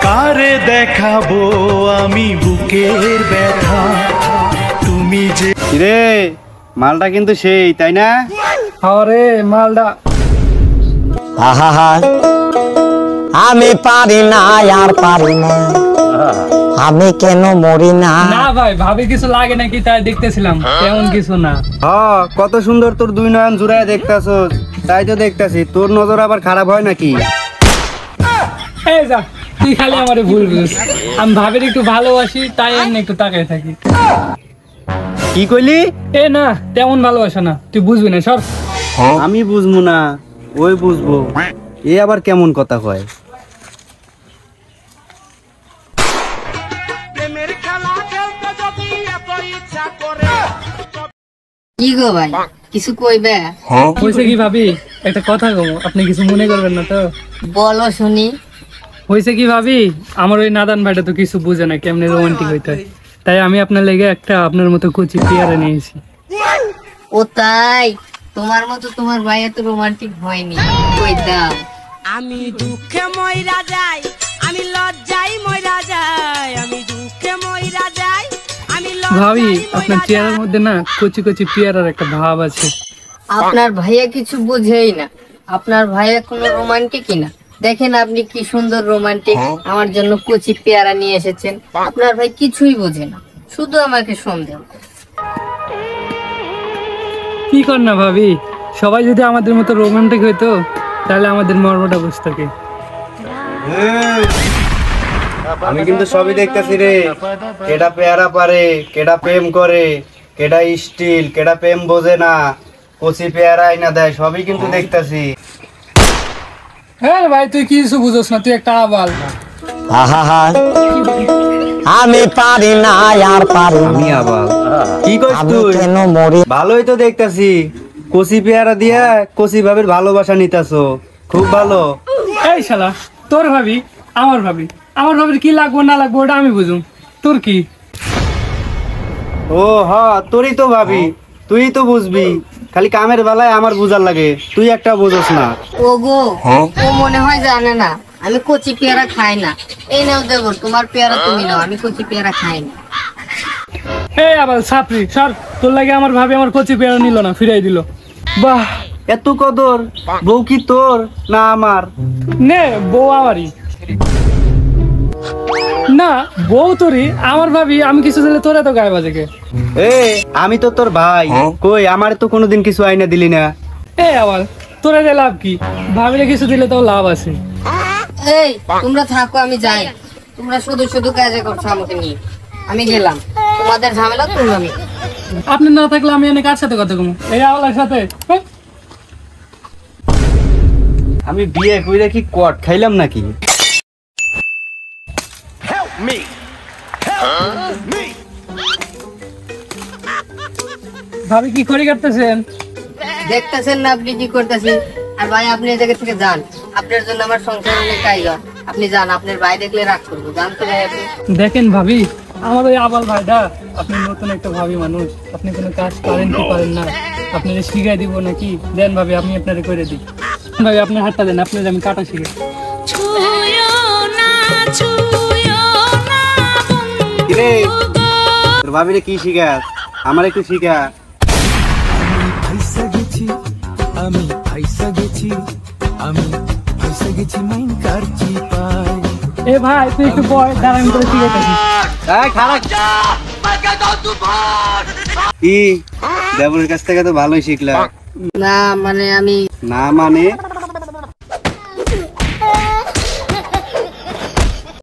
কারে দেখাবো আমি বুকের ব্যথা তুমি যে রে মালটা কিন্তু সেই তাই না আরে মালটা আহা আমি পারি না আর পারি না আমি কেন মরি না না ভাই ভাবে কিছু লাগে নাকি তাই দেখতেছিলাম তেমন কিছু না হ্যাঁ কত সুন্দর তোর দুই নয়ন জুড়ায় দেখতাছস তাই তো দেখতাছি তোর নজর আবার খারাপ হয় নাকি এই যা তুই খালি আমারে ভুল বুঝিস আমি ভাবের একটু ভালোবাসি তাই এমনি একটু তাকায় থাকি কি কইলি এ না তেমন ভালোবাসা না তুই বুঝবি না সর আমি বুঝবো না ওই বুঝবো এ আবার কেমন কথা কয় কি গো ভাই কিছু কইবে? হয়েছে কি ভাবি একটা কথা কম আপনি কিছু মনে করবেন না তো বলো শুনি। হয়েছে কি ভাবি আমার ওই নাদান ভাইটা তো কিছু বুঝে না কেমনে রোমান্টিক হইতে হয় তাই আমি আপনার লেগে একটা আপনার মতো কচি পেয়ারা নিয়েছি ও তাই তোমার মতো তোমার ভাই এত রোমান্টিক হয়নি। কই দাও। আমি দুঃখে মইরা যাই আমি লজ্জায় মইরা যাই আমি দুঃখে মইরা যাই আমি ভাবি আপনার চেহারার মধ্যে না কচি কচি পেয়ারার একটা ভাব আছে আপনার ভাইয়া কিছু বুঝেই না। আপনার ভাইয়া কোনো রোমান্টিকই না। দেখেন আপনি কি সুন্দর রোমান্টিক আমার জন্য কচি পেয়ারা নিয়ে এসেছেন। আপনার ভাই কিছুই বোঝে না, শুধু আমাকে সন্দেহ। কি কর না ভাবি সবাই যদি আমাদের মতো রোমান্টিক হইতো তাহলে আমাদের মর্মটা বুঝতো কি আমি কিন্তু সবই দেখতেছি রে কেডা পেয়ারা পারে কেডা প্রেম করে কেডা স্টিল কেডা প্রেম বোঝে না কচি পেয়ারা আইনা দেয় সবই কিন্তু দেখতেছি হ্যাঁ ভাই তুই কিছু বুঝোস না তুই একটা আবাল আহা আমি পারি না আর পারি না আমি আবার কি কইছ আমি তুই কেন মরি ভালোই তো দেখতেছি কচি পেয়ারা দিয়া কচি ভাবের ভালোবাসা নিতাছো খুব ভালো এই শালা তোর ভাবি আমার ভাবির কি লাগবো না লাগবো ওটা আমি বুঝুম তোর কি ও হ্যাঁ তোরই তো ভাবি তুই তো বুঝবি খালি কামের বেলায় আমার বুঝার লাগে তুই একটা বুঝোস না ও গো ও মনে হয় জানে না আমি কচি পেয়ারা খাই না। এই নাও দেবো তোমার পেয়ারা তুমি নাও, আমি কচি পেয়ারা খাই না। এই আবার সাপরি সর তোর লাগে আমার ভাবি আমার কচি পেয়ারা নিল না ফিরাই দিল বাহ এত কদর বউ কি তোর না আমার নে বউ আমারই না বউ তোরই আমার ভাবি আমি কিছু দিলে তোরা তো গায়ে বাজে কে এ আমি তো তোর ভাই কই আমার তো কোনোদিন কিছু আইনা দিলি না এই আবার তোরা যে লাভ কি ভাবিলে কিছু দিলে তো লাভ আছে এই তোমরা থাকো আমি যাই। তোমরা শুধু শুধু কাজে করছো আমাকে নিয়ে। আমি গেলাম, তোমাদের ঝামেলা তোমরা নিয়ে। আপনি না থাকলে আমি এনে কার সাথে কথা কমু এই আওয়ালার সাথে আমি বিয়ে কইরা কি কট খাইলাম নাকি ভাবি কি করে কাটতেছেন দেখতেছেন না আপনি কি করতেছি। আর ভাই আপনি এই জায়গা থেকে যান, আপনার জন্য আমার সংসার অনেক কাইগা। আপনি যান, আপনার ভাই দেখলে রাগ করবো। যান তো ভাই আপনি। দেখেন ভাবি আমার ওই আবাল ভাইটা আপনি নতুন একটা ভাবি মানুষ আপনি কোনো কাজ পারেন কি পারেন না আপনারে শিখাই দিব নাকি দেন ভাবি আমি আপনারে করে দিই ভাবি আপনার হাতটা দেন আপনার আমি কাটা শিখাই রে তোর ভাবিরে কি শিখাস আমার একটু শিখা এ ভাই তুই একটু বয় দাঁড়ান করে শিখাইতেছি কি দেবরের কাছ থেকে তো ভালোই শিখলা না মানে আমি না মানে